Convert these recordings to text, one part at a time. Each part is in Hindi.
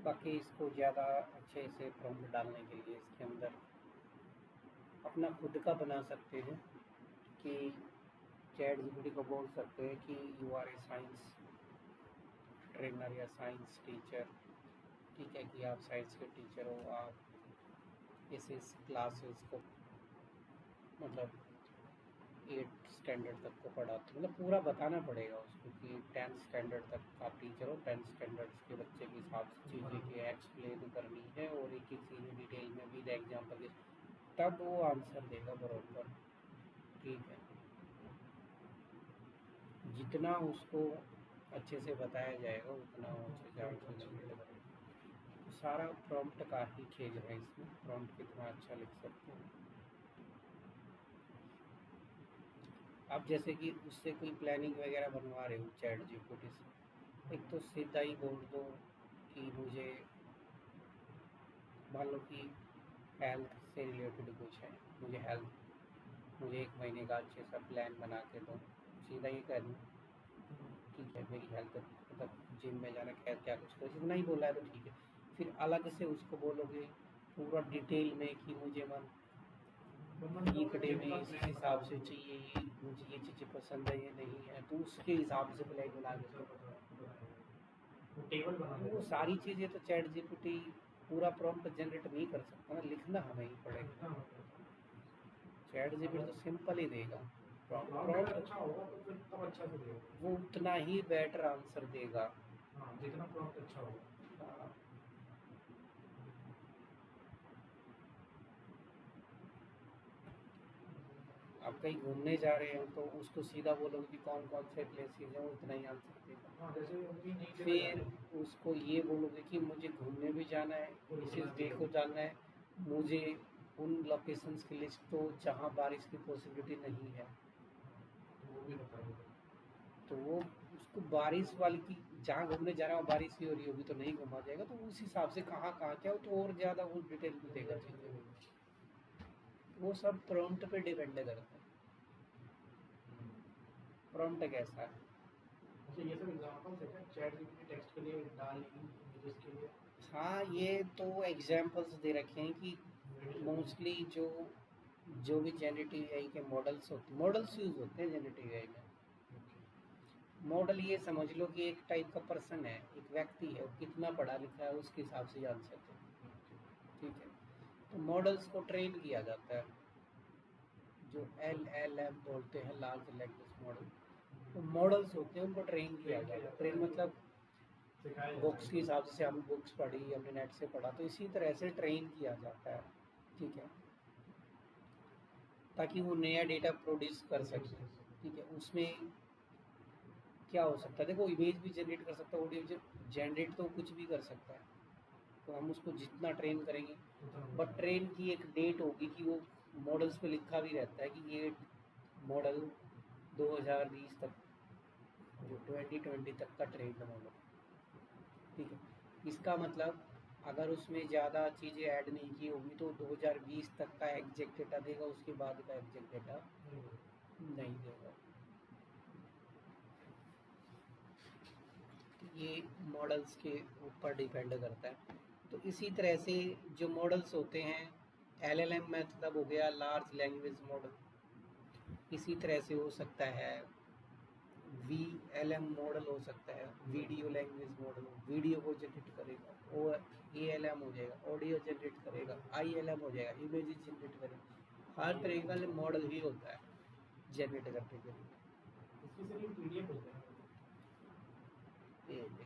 बाकी इसको ज़्यादा अच्छे से प्रॉम्प्ट डालने के लिए इसके अंदर अपना खुद का बना सकते हैं कि चैट जीपीटी को बोल सकते हैं कि you are a science trainer या साइंस टीचर। ठीक है कि आप साइंस के टीचर हो, आप इस क्लासेस को मतलब 8 स्टैंडर्ड तक को पढ़ाते, मतलब पूरा बताना पड़ेगा उसको कि 10th स्टैंडर्ड तक आप टीचर हो, 10th स्टैंडर्ड्स के बच्चे के हिसाब से चीज़ें की एक्सप्लेन करनी है और एक एक चीज़ डिटेल में विद एग्जाम्पल, तब वो आंसर देगा बराबर। ठीक है, जितना उसको अच्छे से बताया जाएगा उतना वो अच्छे से आंसर जनरेट करेगा। तो सारा प्रॉम्प्ट का ही खेल है इसमें, प्रॉम्प्ट कितना अच्छा लिख सकते हैं आप। जैसे कि उससे कोई प्लानिंग वगैरह बनवा रहे हो चैट जीपीटी से, एक तो सीधा ही बोल दो कि मुझे मान लो कि हेल्थ से रिलेटेड कुछ है, मुझे 1 महीने का अच्छे सा प्लान बना के दो। सीधा ही कह दूँ ठीक है मेरी हेल्थ मतलब जिम में जाना क्या क्या कुछ करो, इतना ही बोला है तो ठीक है। फिर अलग से उसको बोलोगे पूरा डिटेल में कि मुझे वीक डे में इस हिसाब से चाहिए, ये मुझे ये चीज़ें पसंद है ये नहीं है, तो उसके हिसाब से प्लान बना के टेबल बना, वो सारी चीज़ें तो चैट जीपीटी पूरा प्रॉम्प्ट जनरेट नहीं कर सकता ना, लिखना हमें ही पड़ेगा। चैट जीपीटी तो सिंपल ही देगा, प्रॉम्प्ट अच्छा होगा तो फिर तब अच्छा से देगा, वो उतना ही बेटर आंसर देगा। हाँ, जितना प्रॉम्प्ट अच्छा होगा। हाँ। आप कहीं घूमने जा रहे हैं तो उसको सीधा बोलोगे कि कौन कौन से प्लेसेस हैं, वो इतना ही आंसर देगा। हाँ, जैसे अभी नई जगह फिर उसको ये बोलोगे कि मुझे घूमने भी जाना है, इस डे को जाना है, मुझे उन लोकेशंस की लिस्ट दो जहाँ बारिश की पॉसिबिलिटी नहीं है, वो भी बता दो। तो वो उसको बारिश वाली की जहाँ घूमने जा रहा है बारिश ही हो रही होगी तो नहीं घुमा जाएगा, तो उस हिसाब से कहाँ कहाँ क्या हो तो और ज़्यादा वो डिटेल में देगा चीज़ें। वो सब प्रॉम्प्ट पे डिपेंड करता है, प्रॉम्प्ट कैसा है। अच्छा, ये सब एग्जांपल्स है क्या चैट जीपीटी टेक्स्ट के लिए डालने की, इमेजेस के लिए? हाँ, ये तो एग्जांपल्स दे रखे हैं कि मोस्टली जो भी जेनेटिव एआई के मॉडल्स यूज होते हैं जेनेटिव एआई में। मॉडल ये समझ लो कि एक टाइप का पर्सन है, एक व्यक्ति है, वो कितना पढ़ा लिखा है उसके हिसाब से आंसर दे। ठीक है, तो मॉडल्स को ट्रेन किया जाता है, जो LLM बोलते हैं, लार्ज लैंग्वेज मॉडल। तो मॉडल्स होते हैं उनको ट्रेन किया जाता है। ट्रेन मतलब बुक्स के हिसाब से हमने बुक्स पढ़ी, हमने नेट से पढ़ा, तो इसी तरह से ट्रेन किया जाता है। ठीक है, ताकि वो नया डेटा प्रोड्यूस कर सके। ठीक है, उसमें क्या हो सकता है, देखो इमेज भी जनरेट कर सकता है, ऑडियो जनरेट तो कुछ भी कर सकता है, तो हम उसको जितना ट्रेन करेंगे, बट ट्रेन की एक डेट होगी कि वो मॉडल्स पे लिखा भी रहता है कि ये मॉडल 2020 तक, जो 2020 तक का ट्रेंड मॉडल। ठीक है, इसका मतलब अगर उसमें ज़्यादा चीज़ें ऐड नहीं की होगी तो 2020 तक का एग्जैक्ट डेटा देगा, उसके बाद का एग्जैक्ट डेटा नहीं देगा। ये मॉडल्स के ऊपर डिपेंड करता है। तो इसी तरह से जो मॉडल्स होते हैं, LLM मतलब हो गया लार्ज लैंग्वेज मॉडल, इसी तरह से हो सकता है VLM मॉडल, हो सकता है वीडियो लैंग्वेज मॉडल, वीडियो को जनरेट करेगा, और ALM हो जाएगा ऑडियो जनरेट करेगा, ILM हो जाएगा इमेजेस जनरेट करेगा। हर तरह का मॉडल ही होता है जनरेट करने के लिए। इसके सिर्फ PDF होता है।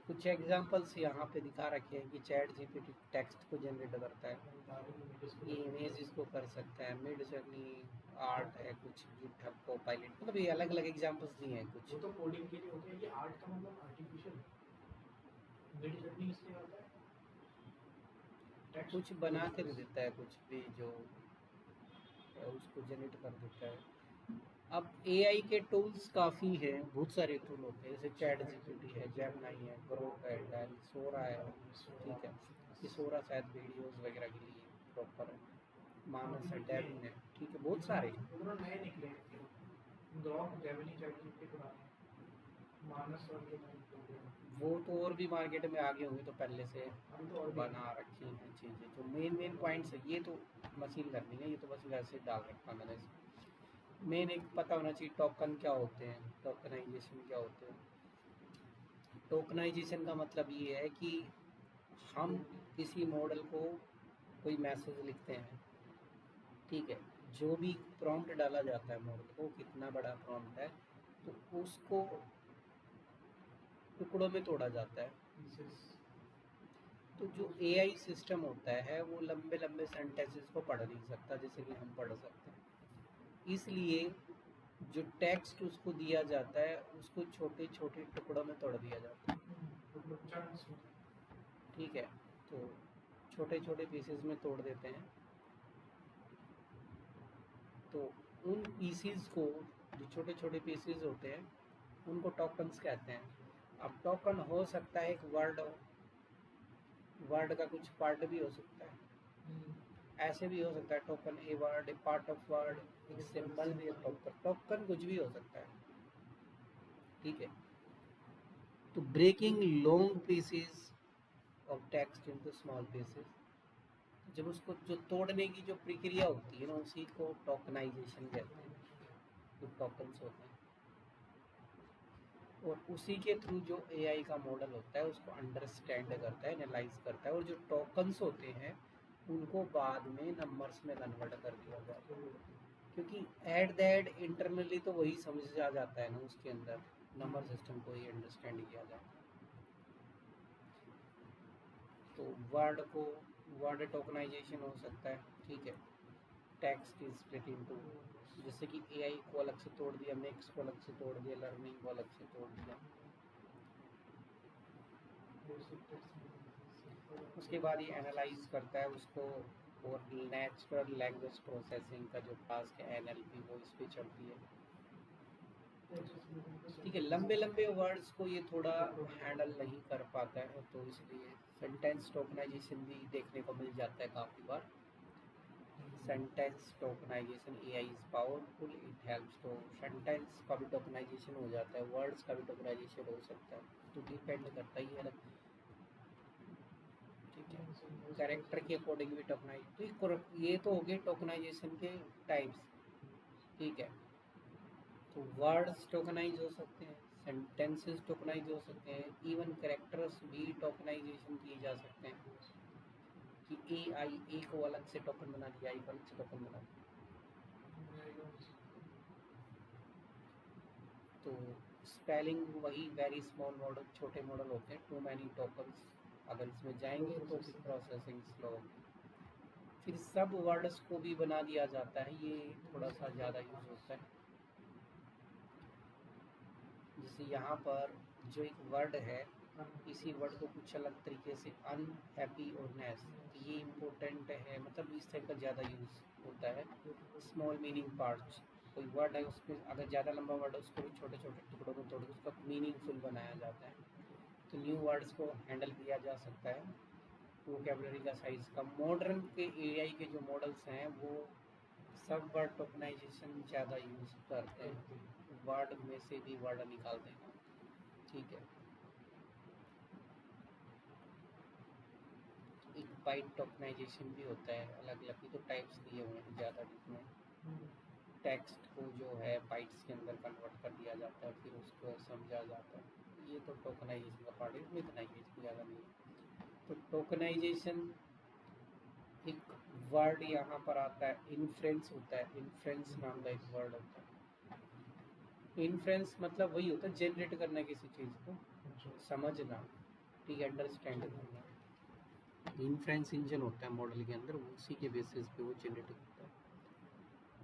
कुछ एग्जांपल्स यहाँ पे दिखा रखे हैं कि चैट जीपीटी टेक्स्ट को जनरेट करता है, ये इमेज इसको कर सकता है, मिड जर्नी आर्ट है, कुछ गिटहब को पायलट, मतलब ये अलग अलग एग्जांपल्स दिए हैं कुछ। वो तो कोडिंग के लिए होते हैं, ये आर्ट का मतलब आर्टिफिशियल मिड जर्नी इसलिए होता है, कुछ बना के देता है, कुछ भी जो उसको जनरेट कर देता है। अब AI के टूल्स काफ़ी हैं, बहुत सारे टूल होते हैं, जैसे चैट जीपीटी है, जेमिनी है, ग्रोक है, डेल सोरा है। ठीक है, ये सोरा शायद वीडियोस वगैरह के लिए प्रॉपर है, मानस है, डेविन है। ठीक है, बहुत सारे नए निकले ग्रोक, जेमिनी, चैट जीपीटी पुराने, मानस और ये वो तो और भी मार्केट में आगे होंगे, तो पहले से बना रखी हैं चीज़ें। जो मेन मेन पॉइंट्स है, ये तो मशीन लर्निंग है, ये तो बस वैसे डाल रखा मैंने इसमें। मेन एक पता होना चाहिए टोकन क्या होते हैं, टोकनाइजेशन क्या होते हैं। टोकनाइजेशन का मतलब ये है कि हम किसी मॉडल को कोई मैसेज लिखते हैं, ठीक है, जो भी प्रॉम्प्ट डाला जाता है मॉडल को, कितना बड़ा प्रॉम्प्ट है, तो उसको टुकड़ों में तोड़ा जाता है। तो जो एआई सिस्टम होता है वो लंबे लंबे सेंटेंसेस को पढ़ नहीं सकता जैसे कि हम पढ़ सकते हैं। इसलिए जो टेक्स्ट उसको दिया जाता है उसको छोटे छोटे टुकड़ों में तोड़ दिया जाता है, ठीक है। तो छोटे छोटे पीसेस में तोड़ देते हैं। तो उन पीसेस को, जो छोटे छोटे पीसेस होते हैं, उनको टोकन्स कहते हैं। अब टोकन हो सकता है एक वर्ड हो, वर्ड का कुछ पार्ट भी हो सकता है, ऐसे भी हो सकता है token a word, A part of word, एक सिंबल भी है टोकन, टोकन कुछ भी हो सकता है, ठीक है। तो breaking long pieces of text into small pieces, जब उसको जो तोड़ने की जो प्रक्रिया होती है ना, उसी को टोकनाइजेशन कहते हैं, जो टोकन्स होते हैं। और उसी के थ्रू जो एआई का मॉडल होता है उसको अंडरस्टैंड करता है, एनालाइज करता है, और जो टोकन्स होते हैं उनको बाद में नंबर्स में कन्वर्ट कर दिया जाता है। क्योंकि एट दैट इंटरनली तो वही समझ आ जाता है ना, उसके अंदर नंबर सिस्टम को ही अंडरस्टैंड किया जाता है। तो वर्ड को वर्ड टोकनाइजेशन हो सकता है, ठीक है। टेक्स्ट इज स्प्लिट इनटू, जैसे कि एआई को अलग से तोड़ दिया, मैक्स को अलग से तोड़ दिया, लर्निंग को अलग से तोड़ दिया। उसके बाद ये एनालाइज करता है उसको, और नेचुरल लैंग्वेज प्रोसेसिंग का जो टास्क है एनएलपी, वो इस पर चलती है, ठीक है। लंबे लंबे वर्ड्स को ये थोड़ा हैंडल नहीं कर पाता है, तो इसलिए सेंटेंस टोकनाइजेशन भी देखने को मिल जाता है काफ़ी बार। Sentence tokenization AI is powerful, it helps. तो सेंटेंस का भी टोकनाइजेशन हो जाता है, वर्ड्स का भी टोकनाइजेशन हो सकता है, तो डिपेंड करता ही है, ठीक है। कैरेक्टर के अकॉर्डिंग भी टोकनाइज, तो ये तो हो गए टोकनाइजेशन के टाइप्स, ठीक है। तो वर्ड्स टोकनाइज हो सकते हैं, सेंटेंसेस टोकनाइज हो सकते हैं, इवन कैरेक्टर्स भी टोकनाइजेशन किए जा सकते हैं, कि ए आई ए को अलग से टोकन बना दिया, आई को अलग से टोकन बना दिया। तो स्पेलिंग वही वेरी स्मॉल मॉडल, छोटे मॉडल होते हैं, टू मैनी टोकन्स अगर इसमें जाएंगे तो फिर प्रोसेसिंग स्लो होगी। फिर सब वर्ड्स को भी बना दिया जाता है, ये थोड़ा सा ज़्यादा यूज होता है। जैसे यहाँ पर जो एक वर्ड है, इसी वर्ड को कुछ अलग तरीके से अनहैप्पी और नेस, ये इम्पोर्टेंट है, मतलब इस टाइप का ज़्यादा यूज़ होता है। स्मॉल मीनिंग पार्ट्स, कोई वर्ड है उसमें अगर ज़्यादा लंबा वर्ड है उसको भी छोटे छोटे टुकड़ों में तोड़ के उसका मीनिंगफुल बनाया जाता है। तो न्यू वर्ड्स को हैंडल किया जा सकता है। वोकेबलरी का साइज़ कम, मॉडर्न के एआई के जो मॉडल्स हैं वो सब वर्ड टोकनाइजेशन ज़्यादा यूज़ करते हैं, वर्ड में से भी वर्ड निकाल देना, ठीक है। एक बाइट टोकनाइजेशन भी होता है, अलग अलग की तो टाइप्स दिए हुए हैं ज़्यादा, जिसमें टेक्स्ट को जो है बाइट्स के अंदर कन्वर्ट कर दिया जाता है, फिर उसको समझा जाता है। ये तो टोकनाइजेशन का पार्ट है, इसमें इतना ही है, इसमें ज़्यादा नहीं है। तो टोकनाइजेशन, एक वर्ड यहाँ पर आता है इन्फ्रेंस होता है, इन्फ्रेंस नाम का एक वर्ड होता है। इन्फ्रेंस मतलब वही होता है जनरेट करना किसी चीज़ को, समझना, ठीक है, अंडरस्टैंड करना। इन्फ्रेंस इंजन होता है मॉडल के अंदर, उसी के बेसिस पे वो जनरेट होता है।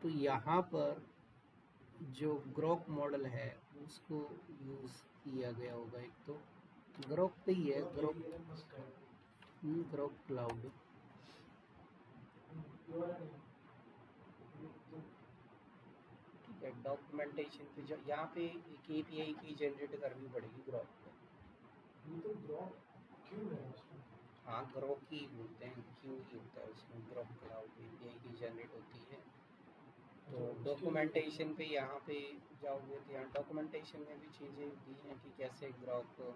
तो यहाँ पर जो ग्रोक मॉडल है उसको यूज़ किया गया होगा, एक तो ग्रोक पे ही है, ग्रोक क्लाउड, ठीक है। डॉक्यूमेंटेशन पे जो यहाँ पे एक एपीआई की जनरेट करनी पड़ेगी ग्रोक पे, हाँ ग्रोक ही बोलते हैं, क्यों ही होता है उसमें, ग्रोक क्लाउड एपीआई की जनरेट होती है। तो डॉक्यूमेंटेशन पे यहाँ पे जाओगे तो यहाँ डॉक्यूमेंटेशन में भी चीज़ें दी हैं कि कैसे ग्राहक को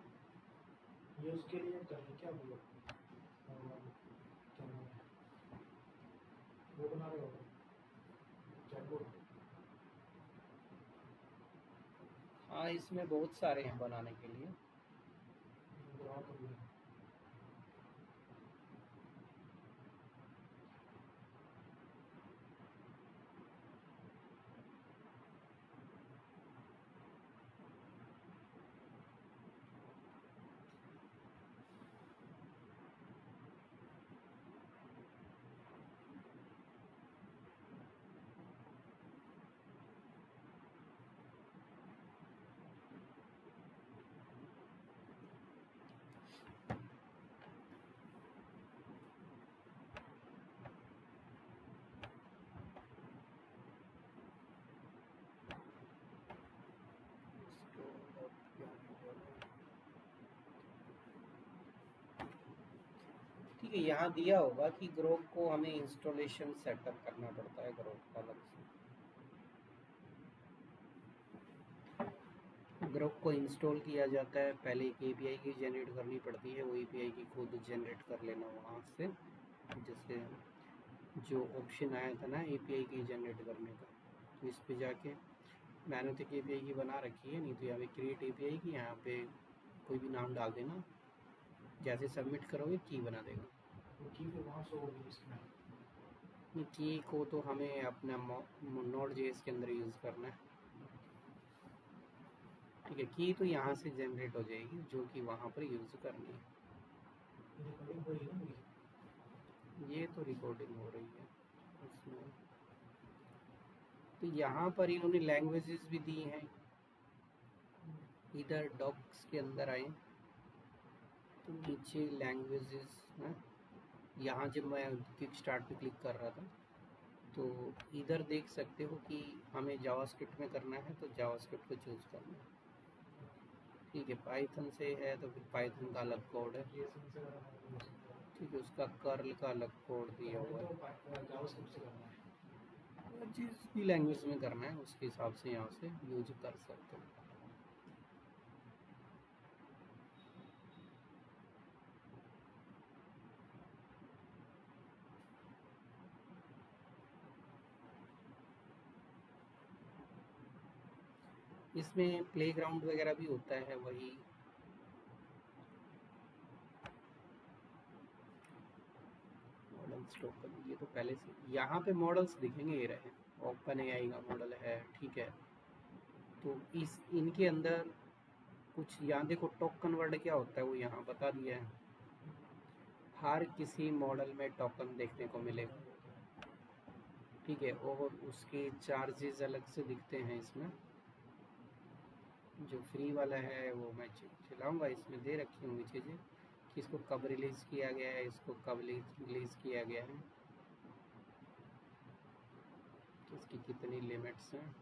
ये उसके लिए करना क्या बोलो क्या नाम है वो बना रहे हो चैटबॉट। हाँ इसमें बहुत सारे हैं बनाने के लिए। ठीक है, यहाँ दिया होगा कि ग्रुप को हमें इंस्टॉलेशन सेटअप करना पड़ता है ग्रुप का अलग से। ग्रुप को इंस्टॉल किया जाता है, पहले एक एपीआई की जनरेट करनी पड़ती है, वो एपीआई की खुद जनरेट कर लेना वहाँ से। जैसे जो ऑप्शन आया था ना एपीआई की जनरेट करने का, तो इस पे जाके मैंने तो एपीआई की बना रखी है, नहीं तो यहाँ पे क्रिएट एपीआई की यहाँ पे कोई भी नाम डाल देना, जैसे सबमिट करोगे की बना देगा। की को तो हमें अपना नोड जेएस के अंदर यूज़ करना है। ठीक है, की तो यहाँ से जनरेट हो जाएगी जो कि वहाँ पर यूज़ करनी है। ये तो रिकॉर्डिंग हो रही है उसमें। तो यहाँ पर इन्होंने लैंग्वेजेस भी दी हैं। इधर डॉक्स के अंदर आए तो नीचे लैंग्वेजेस है। यहाँ जब मैं किक स्टार्ट पे क्लिक कर रहा था तो इधर देख सकते हो कि हमें जावास्क्रिप्ट में करना है तो जावास्क्रिप्ट को चूज़ करना है। ठीक है, पाइथन से है तो फिर पाइथन का अलग कोड है। ठीक है, उसका कर्ल का अलग कोड दिया हुआ है। जिस भी लैंग्वेज में करना है उसके हिसाब से यहाँ से यूज कर सकते हो। इसमें प्लेग्राउंड वगैरह भी होता है वही। मॉडल्स टोकन ये तो पहले से यहाँ पे मॉडल्स दिखेंगे, ये रहे ओपन एआई का मॉडल है। ठीक है, तो इस इनके अंदर कुछ यहाँ देखो टोकन वर्ड क्या होता है वो यहाँ बता दिया है। हर किसी मॉडल में टोकन देखने को मिलेगा। ठीक है, और उसके चार्जेस अलग से दिखते हैं इसमें। जो फ्री वाला है वो मैं चलाऊँगा, इसमें दे रखी होंगी चीज़ें कि इसको कब रिलीज़ किया गया है, इसको कब रिलीज़ किया गया है, तो इसकी कितनी लिमिट्स हैं।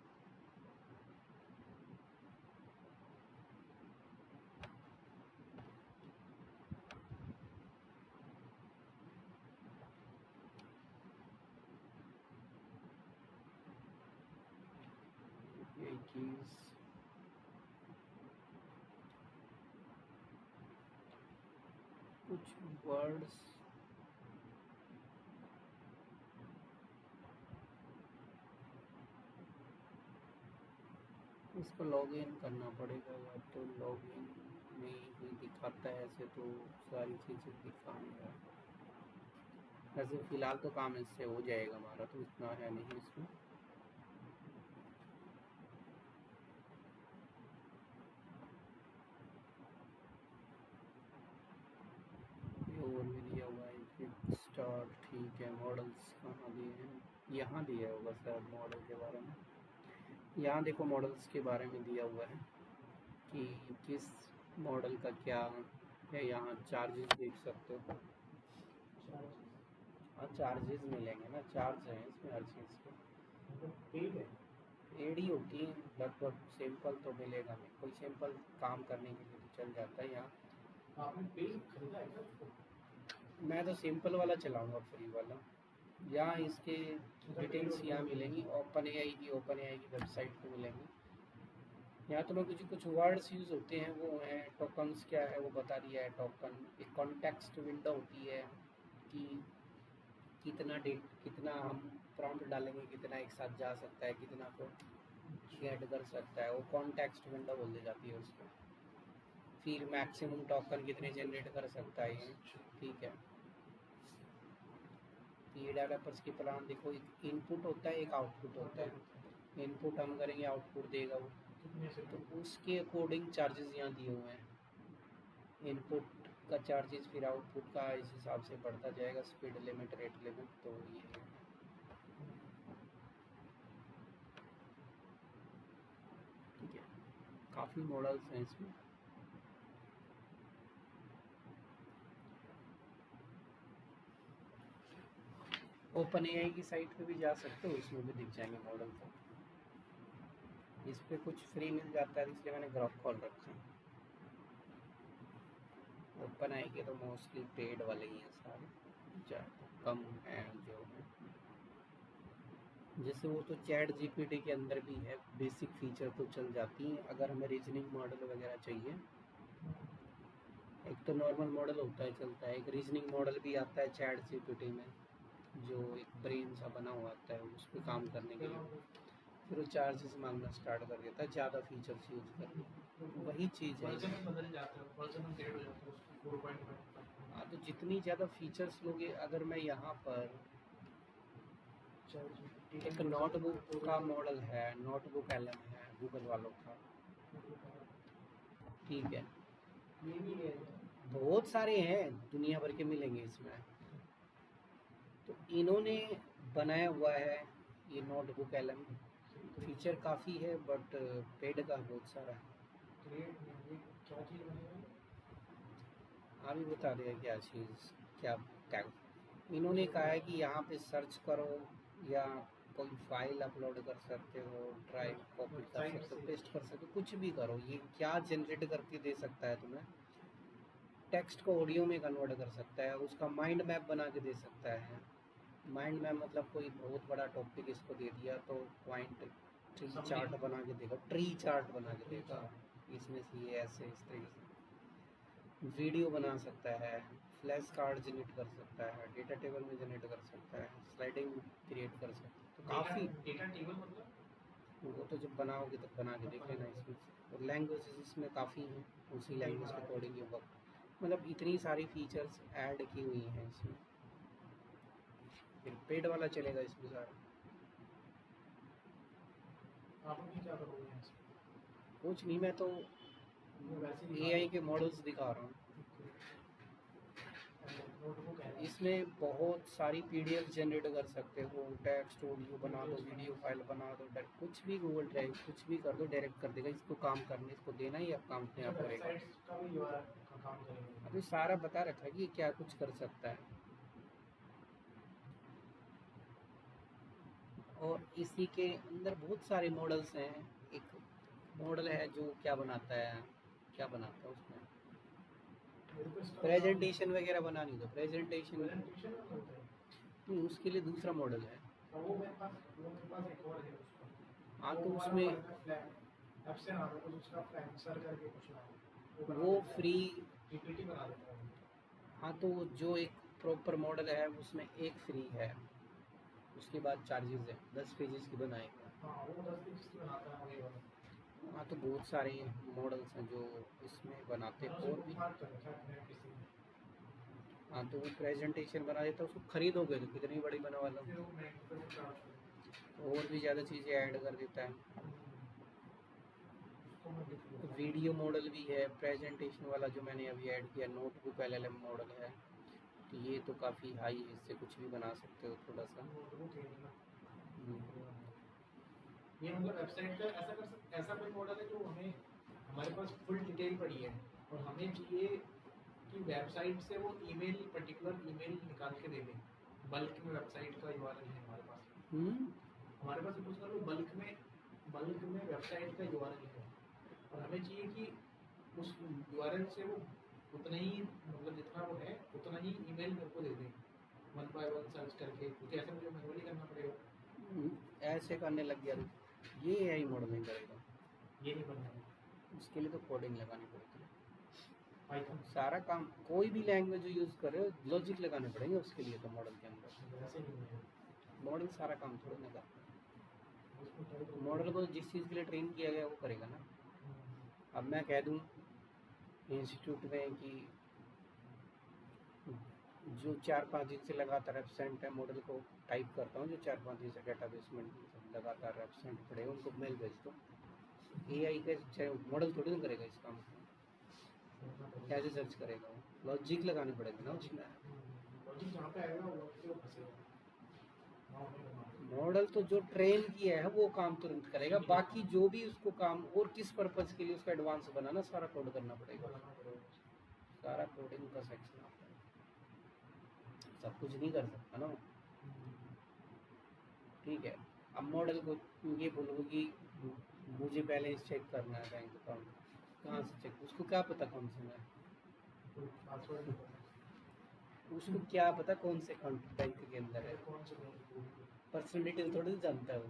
ये कीज़ कुछ वर्ड्स इसको लॉगिन करना पड़ेगा, या तो लॉगिन में ही दिखाता है ऐसे तो सारी चीज़ें दिखाएंगे। वैसे फ़िलहाल तो काम इससे हो जाएगा हमारा, तो इतना है नहीं इसमें। और भी दिया हुआ है क्विक स्टार्ट। ठीक है, मॉडल्स कहाँ दिए हैं, यहाँ दिया होगा शायद मॉडल के बारे में। यहाँ देखो मॉडल्स के बारे में दिया हुआ है कि किस मॉडल का क्या है। यहाँ चार्जेस देख सकते हो। हाँ चार्जेस मिलेंगे ना, चार्ज है इसमें हर चीज़ के। पेड ही होती है लगभग, सैंपल तो मिलेगा नहीं, कोई सैंपल काम करने के लिए तो चल जाता है यहाँ। आपने पेड खरीदा है क्या उसको? मैं तो सिंपल वाला चलाऊंगा, फ्री वाला। यहाँ इसके डिटेल्स यहाँ मिलेंगी, ओपन एआई की वेबसाइट पे मिलेंगी। यहाँ तो मैं कुछ वर्ड्स यूज़ होते हैं वो हैं, टोकन्स क्या है वो बता दिया है। टोकन एक कॉन्टेक्स्ट विंडो होती है कि कितना हम प्रॉम्प्ट डालेंगे, कितना एक साथ जा सकता है, कितना को गेट कर सकता है, वो कॉन्टेक्स्ट विंडो बोल दी जाती है उसको। फिर मैक्सिमम टोकन कितने जनरेट कर सकता है ये, ठीक है। ये डेवलपर्स की प्लान देखो, एक इनपुट होता है, एक आउटपुट होता है। इनपुट हम करेंगे, आउटपुट देगा वो, तो उसके अकॉर्डिंग चार्जेस यहाँ दिए हुए हैं। इनपुट का चार्जेस फिर आउटपुट का इस हिसाब से बढ़ता जाएगा, स्पीड लिमिट, रेट लिमिट। तो ये ठीक है, काफ़ी मॉडल्स हैं इसमें। ओपन एआई की साइट पे भी जा सकते हो, उसमें भी दिख जाएंगे मॉडल। तो इस पे कुछ फ्री मिल जाता है, इसलिए मैंने ग्रॉक कॉल रखा है। ओपन आई के तो मोस्टली पेड वाले ही हैं सारे, ज़्यादा कम हैं जो है। जैसे वो तो चैट जीपीटी के अंदर भी है, बेसिक फीचर तो चल जाती हैं। अगर हमें रीजनिंग मॉडल वगैरह चाहिए, एक तो नॉर्मल मॉडल होता है चलता है, एक रीजनिंग मॉडल भी आता है चैट जीपीटी में, जो एक ब्रेन सा बना हुआ आता है उस पर काम करने के लिए। फिर वो चार्जेस मांगना स्टार्ट कर देता है ज़्यादा फीचर्स यूज़ करके। वही चीज़ है। बदल जाता है, वर्जन अपडेट हो जाता है उसको 4.1। हाँ, तो जितनी ज़्यादा फीचर्स लोगे, अगर मैं यहाँ पर एक नोटबुक का मॉडल है, नोटबुक एलएम है गूगल वालों का, ठीक है, ये भी है, बहुत सारे हैं, दुनिया भर के मिलेंगे इसमें। तो इन्होंने बनाया हुआ है ये नोटबुक एलएम, फीचर काफ़ी है बट पेड का बहुत सारा है। क्या चीज़ बनेगा? आप भी बता रहे हैं क्या चीज़, क्या टैग इन्होंने कहा है कि यहाँ पे सर्च करो या कोई फाइल अपलोड कर सकते हो, ड्राइव कॉपी कर सकते हो, पेस्ट कर सकते हो, कुछ भी करो। ये क्या जनरेट करके दे सकता है तुम्हें, टेक्स्ट को ऑडियो में कन्वर्ट कर सकता है, उसका माइंड मैप बना के दे सकता है। माइंड मैप मतलब कोई बहुत बड़ा टॉपिक इसको दे दिया तो पॉइंट ट्री चार्ट बना के देगा, ट्री चार्ट बना के देगा, इसमें से ये ऐसे इस तरीके से वीडियो बना सकता है, फ्लैश कार्ड जनरेट कर सकता है, डेटा टेबल में जनरेट कर सकता है, स्लाइडिंग क्रिएट कर सकता है। तो काफ़ी डेटा टेबल मतलब वो तो जब बनाओगे तब बना के देख लेना इसमें। और लैंग्वेजेस इसमें काफ़ी हैं, उसी लैंग्वेज के अकॉर्डिंग ये वर्क, मतलब इतनी सारी फीचर्स ऐड की हुई हैं इसमें। फिर पेड वाला चलेगा इसमें सारा। आप भी क्या करोगे यहाँ से? कुछ नहीं, मैं तो वैसे एआई के मॉडल्स दिखा रहा हूँ। नोटबुक है इसमें बहुत सारी पीडीएफ जनरेट कर सकते हो, टेक्स्ट ऑडियो बना दो, वीडियो फाइल बना दो, कुछ भी गूगल ड्राइव कुछ भी कर दो, डायरेक्ट कर देगा। इसको काम करने, इसको देना ही अब काम अपने आप करेगा। वेबसाइट्स का भी URL का काम करेगा। अभी सारा बता रखा है कि ये क्या कुछ कर सकता है। और इसी के अंदर बहुत सारे मॉडल्स हैं। एक मॉडल है जो क्या बनाता है, उसमें प्रेजेंटेशन वगैरह बनानी, तो प्रेजेंटेशन प्रेजेंटेशन में होता है नहीं, उसके लिए दूसरा मॉडल है। और वो मेरे पास एक और है उसका। हाँ, तो वो उसमें ऐप से ना कुछ उसका फ्लैंसर करके कुछ ना वो फ्री पीपीटी बना देता है। हाँ, तो जो एक प्रॉपर मॉडल है उसमें एक फ्री है, उसके बाद चार्जेस है, 10 पेजेस की बनाएगा। हाँ, वो 10 पेज की बनाता है वही वाला। हाँ, तो बहुत सारे मॉडल्स हैं जो इसमें बनाते हैं। और भी हाँ, तो वो प्रेजेंटेशन बना देता है, उसको खरीदोगे तो कितनी बड़ी बना वाला, और भी ज़्यादा चीज़ें ऐड कर देता है। वीडियो मॉडल भी है, प्रेजेंटेशन वाला जो मैंने अभी ऐड किया, नोटबुक एलएलएम मॉडल है, तो ये तो काफ़ी हाई है, इससे कुछ भी बना सकते हो थोड़ा सा। ये मतलब वेबसाइट का ऐसा कोई मॉडल है जो हमें हमारे पास फुल डिटेल पड़ी है और हमें चाहिए कि वेबसाइट से वो ईमेल पर्टिकुलर ईमेल निकाल के दे दें। बल्क में वेबसाइट का URL है हमारे पास। हमारे पास कुछ ना बल्क में वेबसाइट का URL है और हमें चाहिए कि उस URL से वो उतना ही मतलब जितना वो है उतना ही ईमेल मेरे को दे दें। वन बाय वन सर्च करके, क्योंकि ऐसे मुझे मैनुअली करना पड़ेगा। ऐसे करने लग गया तो ये एआई मॉडलिंग करेगा, ये नहीं बनना उसके लिए तो कोडिंग लगानी पड़ती है। पाइथन सारा काम कोई भी लैंग्वेज यूज़ करे लॉजिक लगाने पड़ेंगे उसके लिए तो मॉडल के अंदर। वैसे नहीं है मॉडल सारा काम थोड़ी ना करता उसमें टाइप है। मॉडल को जिस चीज़ के लिए ट्रेन किया गया वो करेगा ना। अब मैं कह दूँ इंस्टीट्यूट में कि जो 4-5 दिन से लगातार एब्सेंट है मॉडल को टाइप करता हूँ, जो 4-5 दिन से डेटाबेस में लगातार एब्सेंट पड़े उनको मेल भेज दो। एआई का मॉडल थोड़ी ना करेगा इस काम को, कैसे सर्च करेगा वो? लॉजिक लगाने पड़ेगा ना उसमें। लॉजिक जहाँ पे आएगा वो फंसेगा। मॉडल तो जो ट्रेन किया है वो काम तुरंत करेगा, बाकी जो भी उसको काम और किस पर्पज के लिए उसका एडवांस बनाना सारा कोड करना पड़ेगा। सारा कोडिंग का सेक्शन आता है, सब कुछ नहीं कर सकता ना। ठीक है, अब मॉडल को ये बोलो कि मुझे बैलेंस चेक करना है बैंक अकाउंट, कहाँ से चेक? उसको क्या पता कौन से में, उसको क्या पता कौन से अकाउंट बैंक के अंदर है? पर्सनल डिटेल थोड़ी जानता है वो,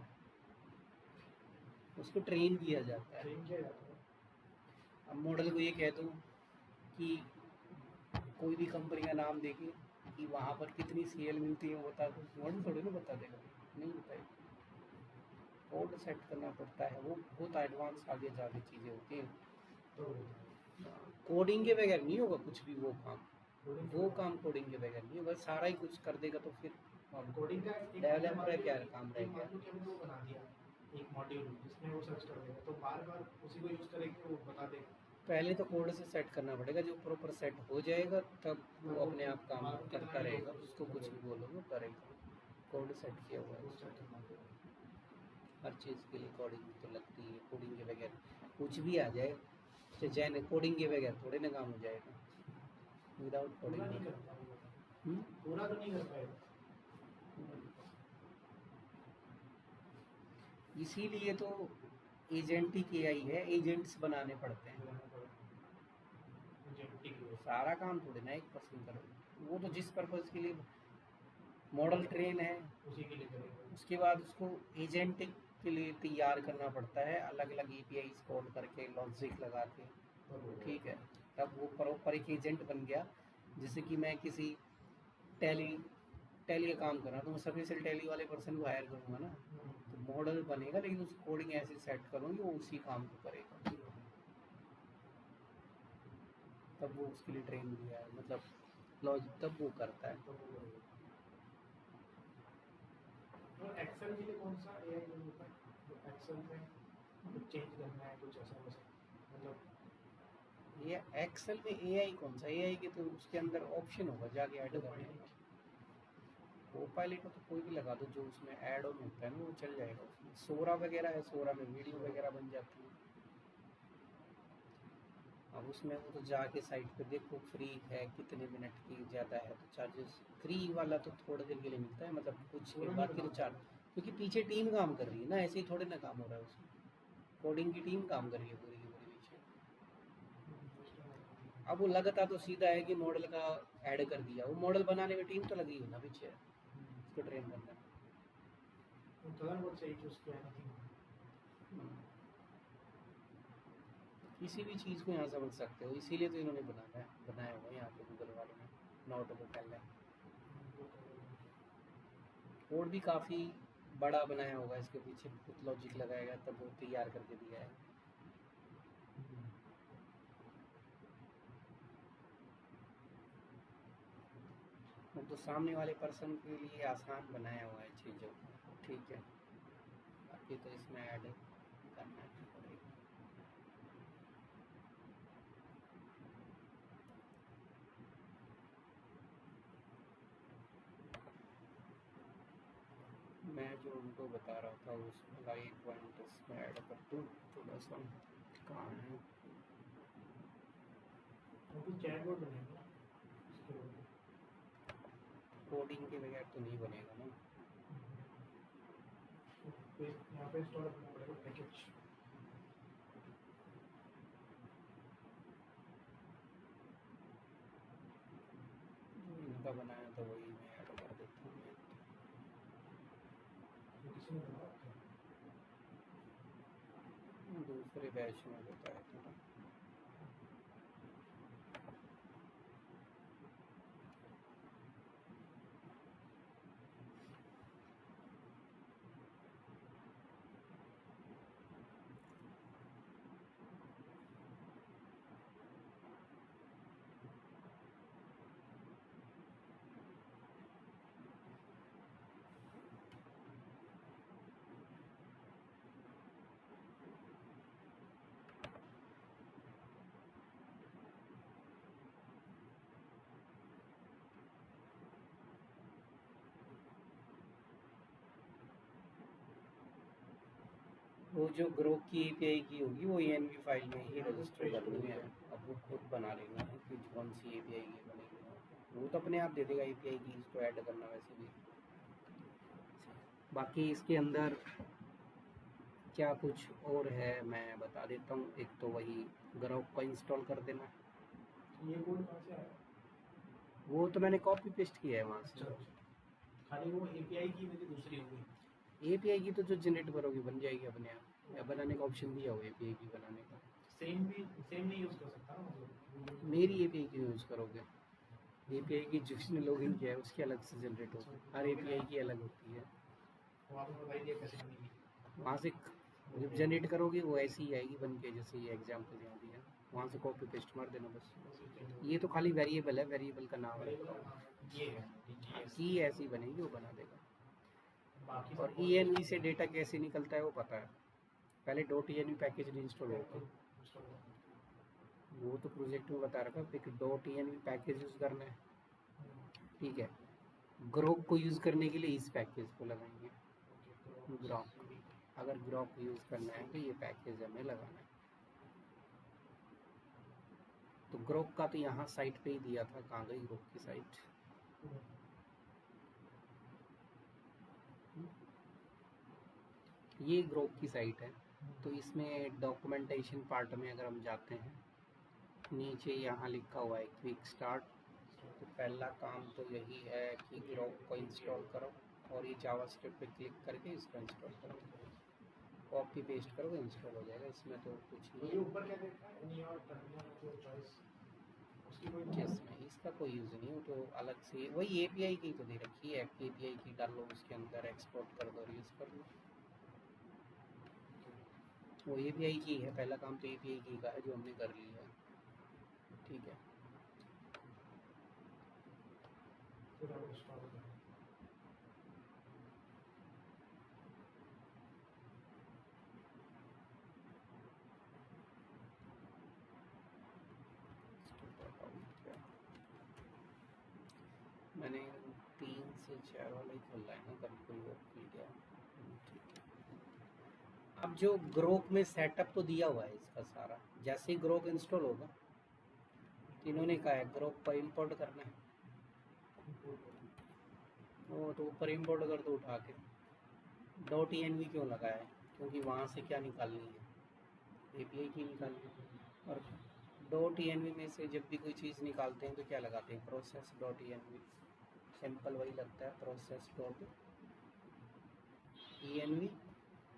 उसको ट्रेन किया जाता है। अब मॉडल को ये कह दूँ कि कोई भी कंपनी का नाम देके कि वहाँ पर कितनी सेल मिलती है वो बता दो, मॉडल थोड़ी ना बता देगा, नहीं बताएगा। कोड सेट करना पड़ता है, वो बहुत एडवांस आगे जाके चीज़ें होती हैं। कोडिंग के बगैर नहीं होगा कुछ भी, वो काम कोडिंग के बगैर नहीं होगा। सारा ही कुछ कर देगा तो फिर कोडिंग का डेवलपर का क्या काम रह गया? मान लो कि हमने वो बना दिया एक मॉड्यूल जिसमें वो सर्च कर देगा, तो बार बार उसी को यूज करेंगे वो बता देगा। पहले तो कोड से सेट करना पड़ेगा, जो प्रॉपर सेट हो जाएगा तब वो अपने आप काम करता रहेगा, उसको कुछ भी बोलो वो करेगा। कोड सेट किया हुआ है, हर चीज़ के लिए कोडिंग तो लगती है। कोडिंग के बगैर कुछ भी आ जाए तो जैन कोडिंग के बगैर थोड़े ना काम हो जाएगा, विदाउट कोडिंग नहीं करता, पूरा तो नहीं कर पाएगा। इसीलिए तो एजेंटिक एआई है, एजेंट्स बनाने पड़ते हैं। सारा काम थोड़ी ना एक पर्सन करो, वो तो जिस पर्पज़ के लिए मॉडल ट्रेन है उसी के लिए करेगा। उसके बाद उसको एजेंटिक के लिए तैयार करना पड़ता है, अलग अलग एपीआई कॉल करके लॉजिक लगा के। ठीक है, तब वो प्रॉपर एक एजेंट बन गया। जैसे कि मैं किसी टैली का काम कर रहा हूँ तो मैं सबसे टैली वाले पर्सन को हायर करूँगा ना, तो मॉडल बनेगा लेकिन उस कोडिंग ऐसे सेट करूँगी वो उसी काम को करेगा, तब वो उसके लिए ट्रेन किया है, मतलब लॉजिक तब वो करता है। और एक्सेल के लिए कौन सा एआई यूज होता है? एक्सेल में कुछ चेंज करना है, कुछ ऐसा वैसा, मतलब ये एक्सेल में एआई कौन सा? एआई के तो उसके अंदर ऑप्शन होगा जाके ऐड करने का। कोपायलट तो कोई भी लगा दो, जो उसमें ऐड ऑन होता है ना वो चल जाएगा उसमें। सोरा वगैरह है, सोरा में वीडियो वगैरह बन जाती है। अब उसमें वो तो जाके साइट पे देखो फ्री है कितने मिनट की, ज़्यादा है तो चार्जेस। फ्री वाला तो थोड़ी देर के लिए मिलता है, मतलब कुछ के बाद फिर चार्ज, क्योंकि पीछे टीम काम कर रही है ना, ऐसे ही थोड़े ना काम हो रहा है उसमें, कोडिंग की टीम काम कर रही है पूरी की पूरी पीछे। अब वो लगता तो सीधा है कि मॉडल का ऐड कर दिया, वो मॉडल बनाने में टीम तो लगी हो ना पीछे उसको ट्रेन करने में। कलर बहुत सही चूज किया है। किसी भी चीज़ को यहाँ समझ सकते हो, इसीलिए तो इन्होंने बनाया हुआ है यहाँ पे गूगल वालों ने नोट को पहले। कोड भी काफ़ी बड़ा बनाया होगा, इसके पीछे बहुत लॉजिक लगाएगा तब वो तैयार करके दिया है। तो सामने वाले पर्सन के लिए आसान बनाया हुआ है चीज़ों को। ठीक है, बाकी तो इसमें ऐड करना पड़ेगा। मैं जो उनको बता रहा था उसमें एक पॉइंट इसमें ऐड कर दूँ थोड़ा सा, कहाँ है चैटबॉट बनेगा कोडिंग के बगैर तो नहीं बनेगा ना। यहाँ पे इंस्टॉल करना पड़ेगा पैकेज। इनका बनाया तो वही मैं ऐड कर दूसरे बैच में बताया था ना। वो जो ग्रुप की एपीआई की होगी वो ENV फाइल में ही रजिस्टर करनी है। अब वो खुद बना लेना है कि कौन सी एपीआई की बनेगी। वो तो अपने आप दे देगा एपीआई की, इसको ऐड करना वैसे भी। बाकी इसके अंदर क्या कुछ और है मैं बता देता हूँ। एक तो वही ग्रुप को इंस्टॉल कर देना। ये कोड कहाँ से आया? वो तो मैंने कॉपी पेस्ट किया है वहाँ से। अच्छा, खाली वो एपीआई की मेरी दूसरी होगी। एपीआई की तो जो जनरेट करोगे बन जाएगी अपने आप, या बनाने का ऑप्शन दिया हुआ है एपीआई की बनाने का। सेम नहीं यूज़ कर सकता ना मतलब? मेरी एपीआई की यूज़ करोगे, एपीआई की जिसने लॉगिन किया है उसकी अलग से जनरेट होगी, हर एपीआई की अलग होती है। वो आपने बताई दिया कैसे बनेगी? वहाँ से जब जनरेट करोगे वो ऐसी ही आएगी बन के, जैसे ये एग्जाम्पल यहाँ दिया, वहाँ से कॉपी पेस्ट मार देना बस। ये तो खाली वेरिएबल है, वेरिएबल का नाम है, ये है DGS। की ऐसी बनेगी वो बना देगा। बाकी और ENV से डेटा कैसे निकलता है वो पता है। पहले .env पैकेज इंस्टॉल होगा, वो तो प्रोजेक्ट में बता रखा है कि .env पैकेज यूज़ करना है, ठीक है। ग्रोक को यूज़ करने के लिए इस पैकेज को लगाएंगे, ग्रोक। अगर ग्रोक को यूज़ करना है तो ये पैकेज हमें लगाना है। तो ग्रोक का तो यहाँ साइट पे ही दिया था, कहाँ गई ग्रोक की साइट? ये ग्रोक की साइट है। तो इसमें डॉक्यूमेंटेशन पार्ट में अगर हम जाते हैं, नीचे यहाँ लिखा हुआ है क्विक स्टार्ट। तो पहला काम तो यही है कि ग्रोक को इंस्टॉल करो और ये जावास्क्रिप्ट पे क्लिक करके इसको इंस्टॉल करो, कॉपी पेस्ट करो, इंस्टॉल हो जाएगा। इसमें तो कुछ नहीं ये ऊपर क्या देखा है? एनी और टर्मिनल योर चॉइस, उसकी कोई जिसमें इसका कोई यूज़ नहीं हो, तो अलग से वही एपीआई की तो दे रखी है, एपीआई की डालो उसके अंदर, एक्सपोर्ट कर दो और यूज़ कर लो। वो एपीआई की है, पहला काम तो एपीआई की का है जो हमने कर लिया है, ठीक है। फिर आप इंस्टॉल करें। मैंने 3 से 4 वाला ही खोला है ना, कभी कोई और खुल गया, ठीक है। अब जो ग्रोक में सेटअप तो दिया हुआ है इसका सारा, जैसे ही ग्रोक इंस्टॉल होगा तो इन्होंने कहा है ग्रोक पर इंपोर्ट करना है, वो तो ऊपर इंपोर्ट कर दो उठा के। .env क्यों लगाया है? क्योंकि वहाँ से क्या निकालनी है, एपीआई की निकालनी है। और .env में से जब भी कोई चीज़ निकालते हैं तो क्या लगाते हैं, प्रोसेस .env। सिंपल वही लगता है, प्रोसेस .env।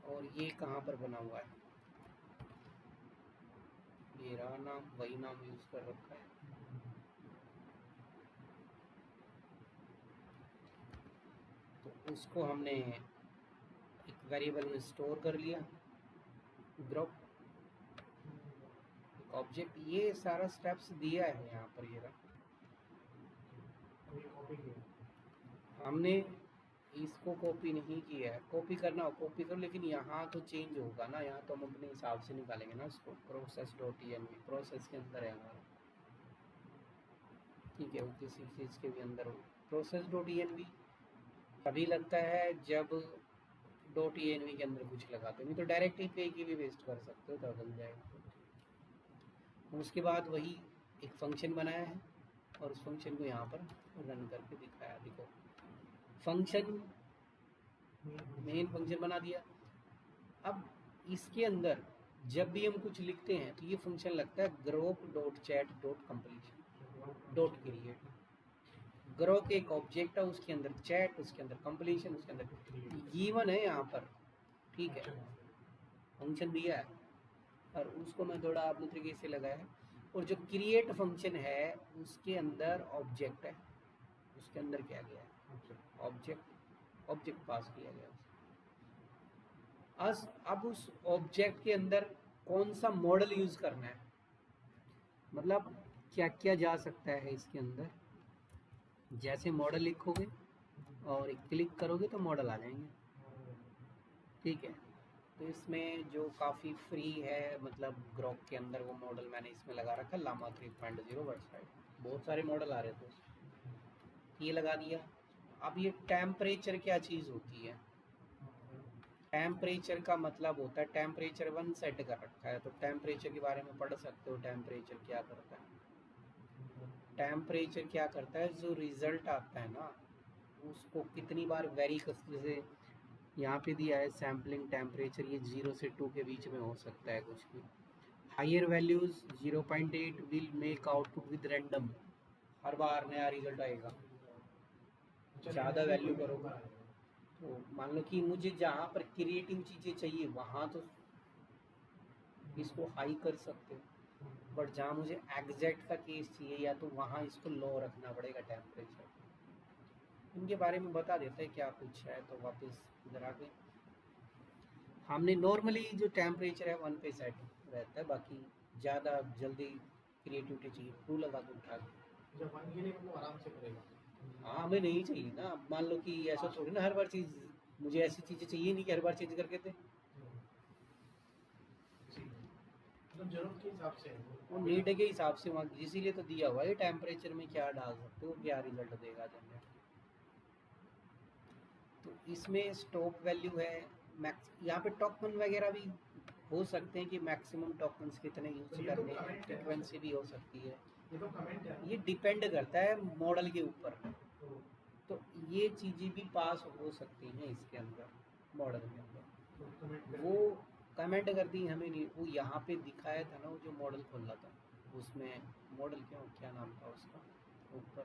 और ये कहाँ पर बना हुआ है, ये रहा नाम, वही नाम यूज़ कर रखा है। तो उसको हमने एक वेरिएबल में स्टोर कर लिया, ग्रुप ऑब्जेक्ट, ये सारा स्टेप्स दिया है यहाँ पर। ये रहा, कॉपी किया हमने इसको कॉपी नहीं किया है। कॉपी करना हो कॉपी करो, लेकिन यहाँ तो चेंज होगा ना, यहाँ तो हम अपने हिसाब से निकालेंगे ना उसको। प्रोसेस .env प्रोसेस के अंदर है हमारा, ठीक है। वो किसी चीज़ के भी अंदर हो। प्रोसेस .env तभी लगता है जब .env के अंदर कुछ लगाते हो, नहीं तो डायरेक्ट एपीआई की भी वेस्ट कर सकते हो, तो बन जाएगा। उसके बाद वही एक फंक्शन बनाया है और उस फंक्शन को यहाँ पर रन करके दिखाया। देखो फंक्शन, मेन फंक्शन बना दिया। अब इसके अंदर जब भी हम कुछ लिखते हैं तो ये फंक्शन लगता है grok.chat.completion .create। ग्रोक एक ऑब्जेक्ट है, उसके अंदर चैट, उसके अंदर कंप्लीशन, उसके अंदर गिवन है यहाँ पर, ठीक है, फंक्शन दिया है। और उसको मैं थोड़ा अपने तरीके से लगाया है। और जो क्रिएट फंक्शन है उसके अंदर ऑब्जेक्ट है, उसके अंदर क्या गया है ऑब्जेक्ट पास किया गया अब उस ऑब्जेक्ट के अंदर कौन सा मॉडल यूज करना है, मतलब क्या क्या जा सकता है इसके अंदर। जैसे मॉडल लिखोगे और क्लिक करोगे तो मॉडल आ जाएंगे, ठीक है। तो इसमें जो काफ़ी फ्री है, मतलब ग्रोक के अंदर वो मॉडल मैंने इसमें लगा रखा है, लामा 3.0 वेबसाइट, बहुत सारे मॉडल आ रहे थे उसमें, ये लगा दिया। अब ये टेम्परेचर क्या चीज़ होती है, टेम्परेचर का मतलब होता है टेम्परेचर 1 सेट कर रखा है, तो टेम्परेचर के बारे में पढ़ सकते हो। टेम्परेचर क्या करता है, टेम्परेचर क्या करता है, जो रिजल्ट आता है ना उसको कितनी बार वेरी कर, जैसे यहाँ पे दिया है सैम्पलिंग टेम्परेचर, ये 0 से 2 के बीच में हो सकता है कुछ भी। Higher values 0.8 will make output with random, हर बार नया रिजल्ट आएगा। ज़्यादा वैल्यू करोगे तो मान लो कि मुझे जहाँ पर क्रिएटिव चीज़ें चाहिए वहाँ तो इसको हाई कर सकते हो, बट जहाँ मुझे एग्जैक्ट का केस चाहिए या तो वहाँ इसको लो रखना पड़ेगा टेम्परेचर। इनके बारे में बता देते हैं क्या कुछ है, तो वापस इधर आके हमने नॉर्मली जो टेम्परेचर है 1 पे सेट रहता है, बाकी ज़्यादा जल्दी क्रिएटिविटी चाहिए 2 लगा दो उठा के। जब 1 के लिए वो आराम से करेगा। हाँ हमें नहीं चाहिए ना, मान लो कि ऐसा थोड़ी ना हर बार चीज़, मुझे ऐसी चीज़ें चाहिए नहीं कि हर बार चेंज करके दे, मतलब जरूरत के हिसाब से वो नीड के हिसाब से वहाँ, इसीलिए तो दिया हुआ है टेम्परेचर में क्या डाल सकते हो, क्या रिजल्ट देगा जनरेट। तो इसमें स्टॉप वैल्यू है मैक्स, यहाँ पे टोकन वगैरह भी हो सकते हैं कि मैक्सिमम टोकन्स कितने यूज करने हैं, फ्रिक्वेंसी भी हो सकती है, ये तो कमेंट है, ये डिपेंड करता है मॉडल के ऊपर। तो ये चीज़ें भी पास हो सकती हैं इसके अंदर, मॉडल के अंदर। वो कमेंट कर दी हमें नहीं, वो यहाँ पे दिखाया था ना, वो जो मॉडल खोला था उसमें, मॉडल क्या नाम था उसका, ऊपर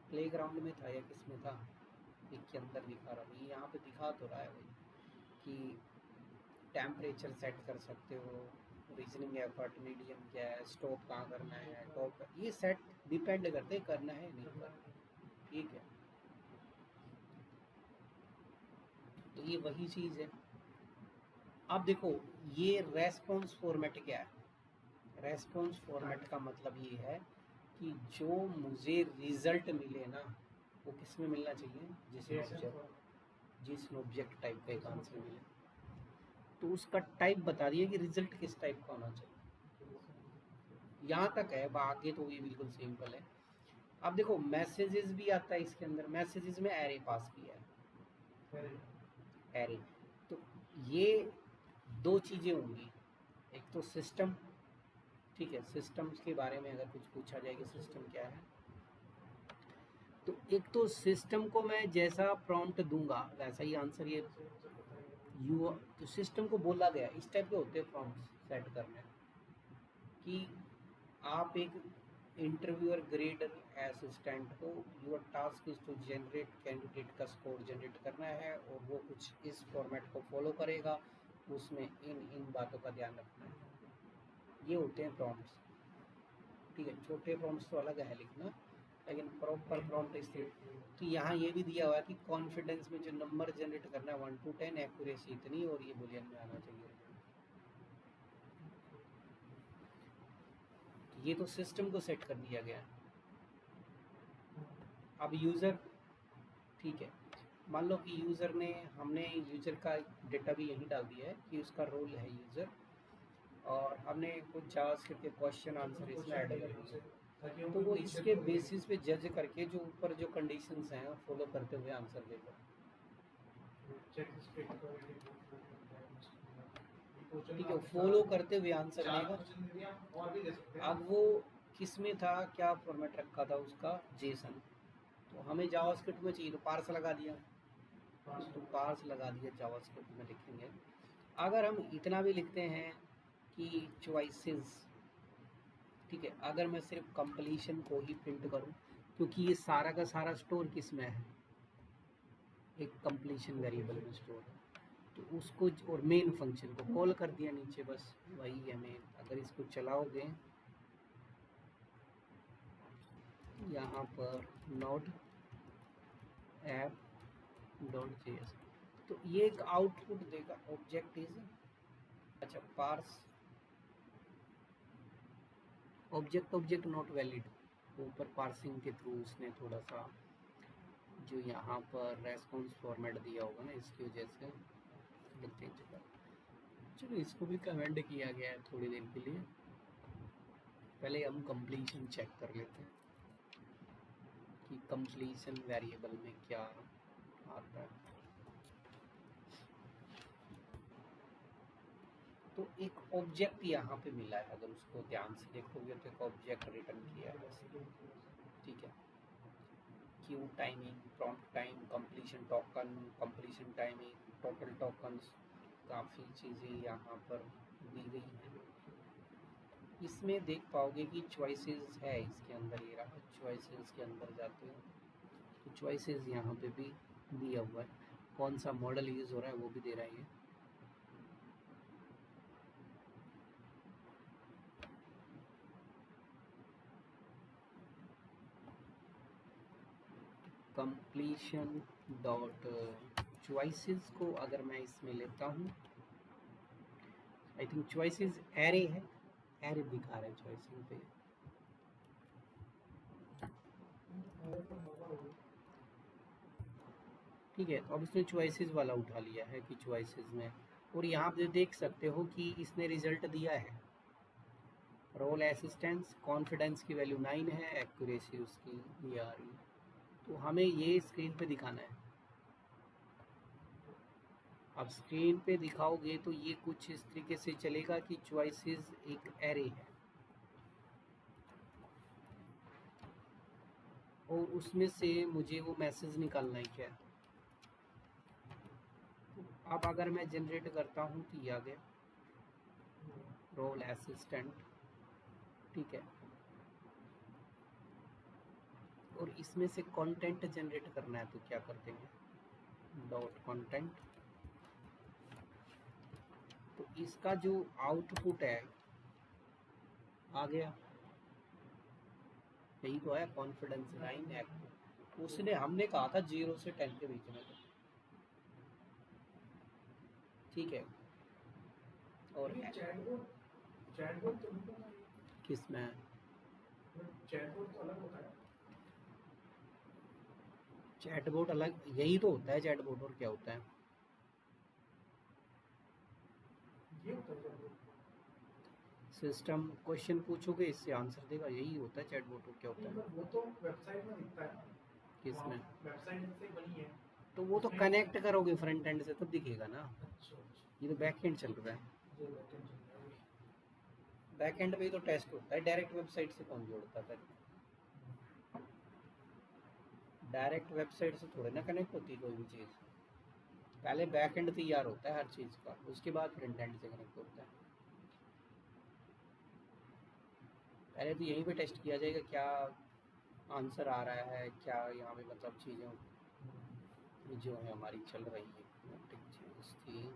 प्लेग्राउंड में था या किस में था, एक के अंदर दिखा रहा है, यहाँ पे दिखा तो रहा है भाई कि टेम्परेचर सेट कर सकते हो, रीजनिंग एफर्ट मीडियम क्या है, स्टॉप कहाँ करना है, टॉप, ये सेट डिपेंड करते करना है नहीं करना, ठीक है। तो ये वही चीज़ है। अब देखो ये रेस्पॉन्स फॉर्मेट क्या है, रेस्पॉन्स फॉर्मेट का मतलब ये है कि जो मुझे रिजल्ट मिले ना वो किस में मिलना चाहिए, जिस ऑब्जेक्ट टाइप का एक आंसर मिले, तो उसका टाइप बता दिया कि रिजल्ट किस टाइप का होना चाहिए। यहाँ तक है, आगे तो ये बिल्कुल सिंपल है। अब देखो मैसेजेस भी आता है इसके अंदर, मैसेजेस में एरे पास किया है, एरे। तो ये 2 चीज़ें होंगी, एक तो सिस्टम, ठीक है, सिस्टम्स के बारे में अगर कुछ पूछा जाए कि सिस्टम क्या है, तो एक तो सिस्टम को मैं जैसा प्रॉम्प्ट दूंगा वैसा ही आंसर ये यू, तो सिस्टम को बोला गया इस टाइप के होते हैं प्रॉम्प्ट सेट करने, कि आप एक इंटरव्यूअर ग्रेडर असिस्टेंट हो, your task is to generate candidate का स्कोर जनरेट करना है और वो कुछ इस फॉर्मेट को फॉलो करेगा, उसमें इन बातों का ध्यान रखना है, ये होते हैं प्रॉम्प्ट्स, ठीक है। छोटे प्रॉम्प्ट्स तो अलग है लिखना, लेकिन प्रॉपर प्रॉम्प्ट इस, तो यहाँ ये भी दिया हुआ है कि कॉन्फिडेंस में जो नंबर जनरेट करना है 1 to 10, एक्यूरेसी इतनी और ये बुलियन में आना चाहिए। ये तो सिस्टम को सेट कर दिया गया। अब यूज़र, ठीक है, मान लो कि यूज़र ने, हमने यूज़र का डेटा भी यहीं डाल दिया है कि उसका रोल है यूज़र, और हमने कुछ जावास्क्रिप्ट के क्वेश्चन आंसर इसमें ऐड कर दिए, तो वो इसके बेसिस पे जज करके जो ऊपर जो कंडीशंस हैं फॉलो करते हुए आंसर देगा, ठीक है, फॉलो करते हुए आंसर देगा। अब वो किस में था, क्या फॉर्मेट रखा था उसका, जेसन, तो हमें जावास्क्रिप्ट में चाहिए तो पार्स लगा दिया, तो पार्स लगा दिया जावास्क्रिप्ट में लिखेंगे। अगर हम इतना भी लिखते हैं कि चॉइसेस, ठीक है, अगर मैं सिर्फ कंप्लीशन को ही प्रिंट करूं, क्योंकि ये सारा का सारा स्टोर किस में है, एक कंप्लीशन वेरिएबल में स्टोर है, तो उसको और मेन फंक्शन को कॉल कर दिया नीचे, बस वही है मेन। अगर इसको चलाओगे यहाँ पर नोड ऐप डॉट जेएस, तो ये एक आउटपुट देगा ऑब्जेक्ट इज, अच्छा पार्स ऑब्जेक्ट नॉट वैलिड, ऊपर पार्सिंग के थ्रू उसने थोड़ा सा जो यहाँ पर रेस्पॉन्स फॉर्मेट दिया होगा ना, इसकी वजह से देखते हैं। चलो इसको भी कमेंट किया गया है थोड़ी देर के लिए। पहले हम कंप्लीशन चेक कर लेते हैं कि कंप्लीशन वेरिएबल में क्या आता है। तो एक ऑब्जेक्ट यहाँ पे मिला है, अगर उसको ध्यान से देखोगे तो एक ऑब्जेक्ट रिटर्न किया है, ठीक है। Q timing, prompt time, completion token, completion timing, total tokens, काफ़ी चीज़ें यहाँ पर दी गई हैं। इसमें देख पाओगे कि चॉइसेस है इसके अंदर, ये रहा चॉइसेस के अंदर जाते हो तो चॉइसेस यहाँ पे भी दिया हुआ है, कौन सा मॉडल यूज़ हो रहा है वो भी दे रहा है। कंप्लीशन डॉट चॉइसेस को अगर मैं इसमें लेता हूँ, आई थिंक चॉइसेस एरे है, एरे दिखा रहा है चॉइसेस पे। ठीक है, तो अब इसने चॉइसेस वाला उठा लिया है कि चॉइसेस में, और यहाँ पे देख सकते हो कि इसने रिजल्ट दिया है रोल असिस्टेंस, कॉन्फिडेंस की वैल्यू 9 है, एक्यूरेसी उसकी ERE, तो हमें ये स्क्रीन पे दिखाना है। अब स्क्रीन पे दिखाओगे तो ये कुछ इस तरीके से चलेगा कि चॉइसेस एक एरे है और उसमें से मुझे वो मैसेज निकालना है क्या। अब अगर मैं जनरेट करता हूँ तो ये आ गया रोल असिस्टेंट, ठीक है। और इसमें से कंटेंट जनरेट करना है तो क्या करते हैं, डॉट कंटेंट, तो इसका जो आउटपुट है आ गया, यही तो है कॉन्फिडेंस 9 है। उसने, हमने कहा था 0 से 10 के बीच में, ठीक है। और चैटबॉट तो किसमें चैटबॉट तो अलग होता है, चैटबॉट अलग, यही तो होता है चैटबॉट, और क्या होता है। ये होता है चैटबॉट। सिस्टम क्वेश्चन पूछोगे इससे आंसर देगा, यही होता है चैटबॉट, और क्या होता है। वो तो वेबसाइट में दिखता है, किसमें, वेबसाइट से बनी है तो वो तो कनेक्ट करोगे फ्रंट एंड से तब दिखेगा ना। अच्छा ये तो बैक एंड चल रहा है, ये बैकएंड चल रहा है। बैक एंड पे ही तो टेस्ट होता है, डायरेक्ट वेबसाइट से कौन जोड़ता है। डायरेक्ट वेबसाइट से थोड़े ना कनेक्ट होती है कोई भी चीज़, पहले बैक एंड तैयार होता है हर चीज़ का, उसके बाद फ्रंट एंड से कनेक्ट होता है। पहले तो यहीं पे टेस्ट किया जाएगा क्या आंसर आ रहा है, क्या यहाँ पे मतलब चीज़ें जो है हमारी चल रही है चीज़ थी।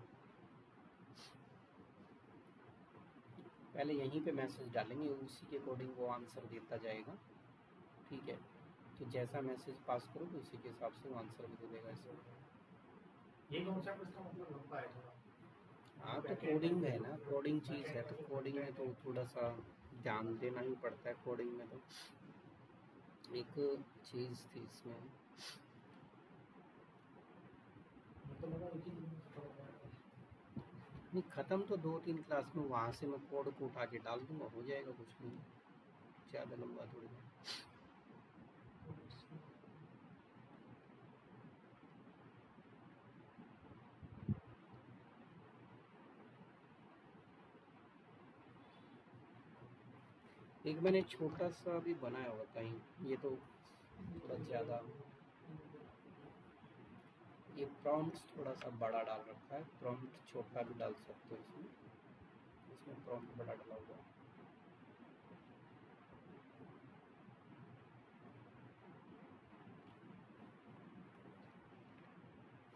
पहले यहीं पे मैसेज डालेंगे, उसी के अकॉर्डिंग वो आंसर देता जाएगा, ठीक है। तो जैसा मैसेज पास करो तो उसी के हिसाब से वो आंसर भी दे देगा इसमें। ये कॉन्सेप्ट इसका मतलब लंबा है थोड़ा। हाँ तो कोडिंग है ना, कोडिंग चीज़ है, तो कोडिंग में तो थोड़ा सा ध्यान देना ही पड़ता है। कोडिंग में तो एक चीज़ थी इसमें, तो लगा एक ही दिन में खत्म हो जाएगा। नहीं ख़त्म तो 2-3 क्लास में, वहाँ से मैं कोड को उठा के डाल दूँगा, हो जाएगा, कुछ नहीं ज़्यादा लंबा थोड़ी ना। एक मैंने छोटा सा भी बनाया हुआ कहीं, ये तो थोड़ा ज़्यादा, ये प्रॉम्प्ट थोड़ा सा बड़ा डाल रखा है, प्रॉम्प्ट छोटा भी डाल सकते हो इसमें, इसमें प्रॉम्प्ट बड़ा डाला हुआ है।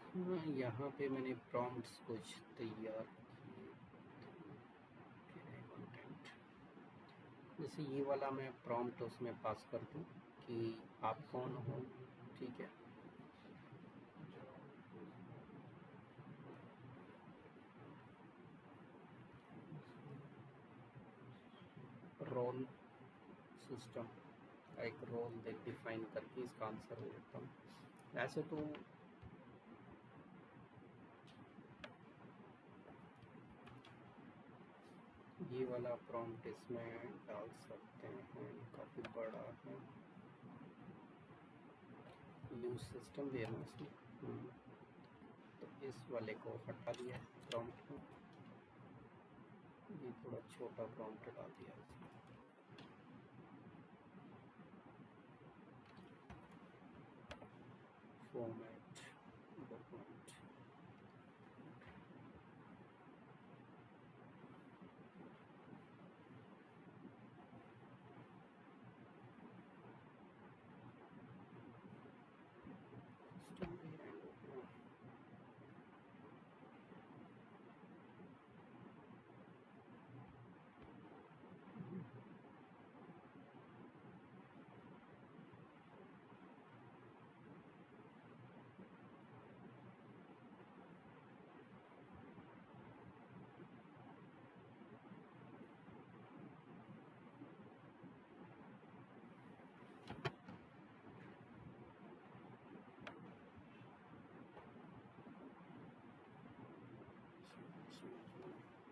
हाँ, यहाँ पे मैंने प्रॉम्प्ट्स कुछ तैयार किए कंटेंट, जैसे ये वाला मैं प्रॉम्प्ट उसमें पास कर दूँ कि आप कौन हो, ठीक है। रोल सिस्टम का एक रोल डिफाइन करके इसका आंसर दे देता हूँ। वैसे तो ये वाला प्रॉम्प्ट इसमें डाल सकते हैं, काफ़ी बड़ा है। यूज सिस्टम भी है ना इसमें, तो इस वाले को हटा दिया प्रॉम्प्ट में, ये थोड़ा छोटा प्रॉम्प्ट डाल दिया इसमें। फॉर्मेट डॉक्यूमेंट, सिस्टम भी हैंग हो गया।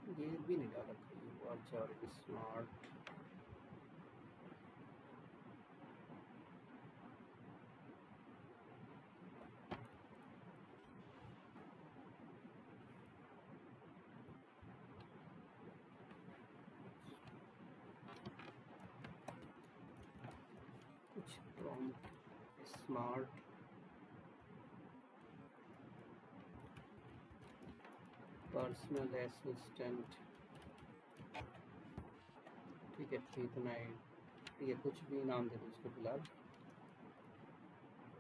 ये भी नहीं डाला, यू आर चार्ज स्मार्ट, कुछ प्रॉम्प्ट स्मार्ट पर्सनल असिस्टेंट, ठीक है, इतना ही, ठीक है, कुछ भी नाम दे दो उसको फिलहाल।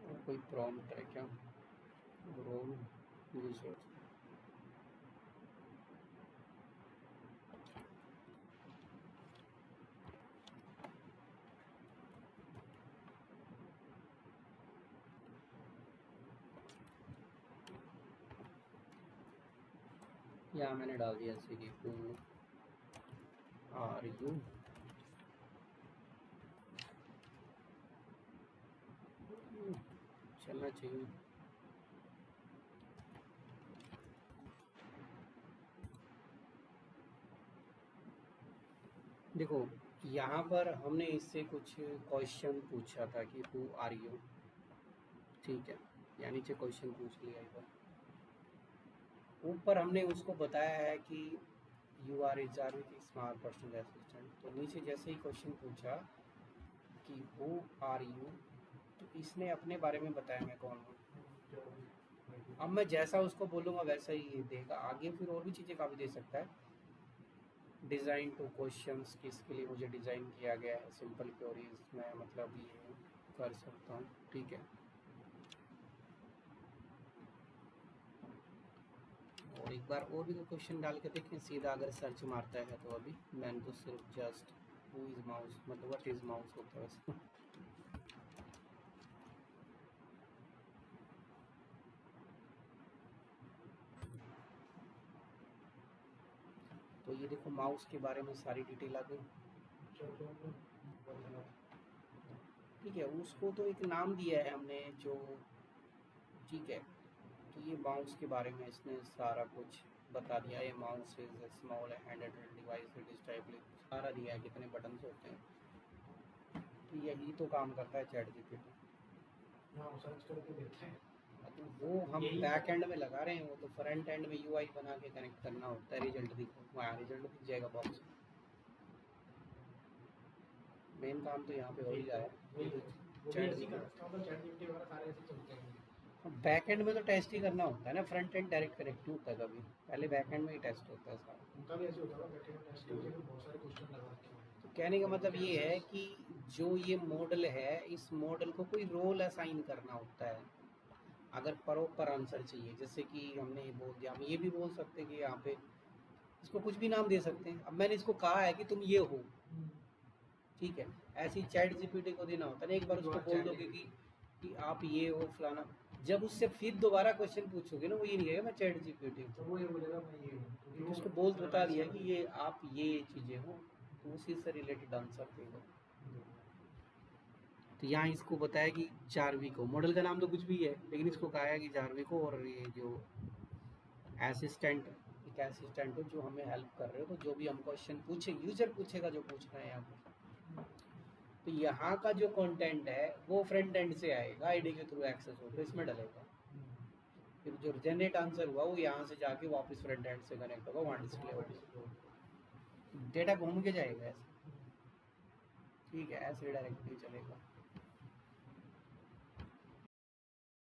और कोई प्रॉम्प्ट है क्या, रोल यूजर, या मैंने डाल दिया जैसे कि हु आर यू, चलना चाहिए। देखो यहाँ पर हमने इससे कुछ क्वेश्चन पूछा था कि हु आर यू, ठीक है, या नीचे क्वेश्चन पूछ लिया एक बार, ऊपर हमने उसको बताया है कि you R H R with smart personal assistant, तो नीचे जैसे ही क्वेश्चन पूछा कि हु आर यू, तो इसने अपने बारे में बताया मैं कौन हूँ। अब मैं जैसा उसको बोलूँगा वैसा ही ये देगा, आगे फिर और भी चीज़ें काफ़ी दे सकता है। डिज़ाइन टू क्वेश्चंस, किसके लिए मुझे डिज़ाइन किया गया है, सिंपल क्वेरीज में मतलब ये कर सकता हूँ, ठीक है। और एक बार और भी क्वेश्चन डाल के देखें, सीधा अगर सर्च मारता है तो अभी मैंने तो सिर्फ जस्ट हु इज़ माउस, मतलब व्हाट इज़ माउस होता है वैसे। तो ये देखो माउस के बारे में सारी डिटेल आ गई, ठीक है। उसको तो एक नाम दिया है हमने जो, ठीक है, तो ये माउस के बारे में इसने सारा कुछ बता दिया। ये mouse is small handed device, it is typically सारा दिया है, कितने बटन्स होते हैं, तो यही तो काम करता है चैट जीपीटी। हाँ सर्च करके देखते हैं। तो वो हम बैक एंड में लगा रहे हैं, वो तो फ्रंट एंड में यूआई बना के कनेक्ट करना होता है, रिजल्ट दिखो वहाँ रिजल्ट दिख जाएगा बॉक्स में। मेन काम तो यहाँ पे हो ही रहा है, चैट जीपीटी वगैरह सारे ऐसे चलते हैं। बैक एंड में तो टेस्ट ही करना होता है ना, फ्रंट एंड डायरेक्ट कनेक्ट नहीं होता कभी, पहले बैक एंड में ही टेस्ट होता है सारा। उनका भी ऐसे होता है, बैक एंड टेस्ट करके बहुत सारे क्वेश्चन लगा रखे हैं। तो कहने का मतलब ये है कि जो ये मॉडल है, इस मॉडल को कोई रोल असाइन करना होता है, अगर प्रॉपर आंसर चाहिए, जैसे कि हमने ये बोल दिया, हम ये भी बोल सकते हैं कि यहाँ पे इसको कुछ भी नाम दे सकते हैं। अब मैंने इसको कहा है कि तुम ये हो, ठीक है, ऐसे ही चैट जीपीटी को देना होता है ना, एक बार उसको बोल दोगे कि आप ये हो फलाना, जब उससे फिर दोबारा क्वेश्चन पूछोगे ना, वो ये नहीं कहेगा मैं चैट जीपीटी हूँ, तो वो ये बोलेगा मैं ये हूँ, तो उसको बोल बता दिया कि ये आप ये चीज़ें हो, तो उसी से रिलेटेड आंसर देगा। तो यहाँ इसको बताया कि जारविक हो, मॉडल का नाम तो कुछ भी है, लेकिन इसको कहा है कि जारविक हो, और ये जो असिस्टेंट, एक असिस्टेंट हो जो हमें हेल्प कर रहे हो, तो जो भी हम क्वेश्चन पूछे, यूजर पूछेगा जो पूछना है यहाँ पर, तो यहाँ का जो कंटेंट है वो फ्रंट एंड से आएगा, आईडी के थ्रू एक्सेस हो तो इसमें डलेगा, फिर जो जनरेट आंसर हुआ वो यहाँ से जाके वापस फ्रंट एंड से कनेक्ट होगा, वहाँ डिस्प्ले होगा, डेटा घूम के जाएगा ऐसे, ठीक है, ऐसे डायरेक्टली चलेगा।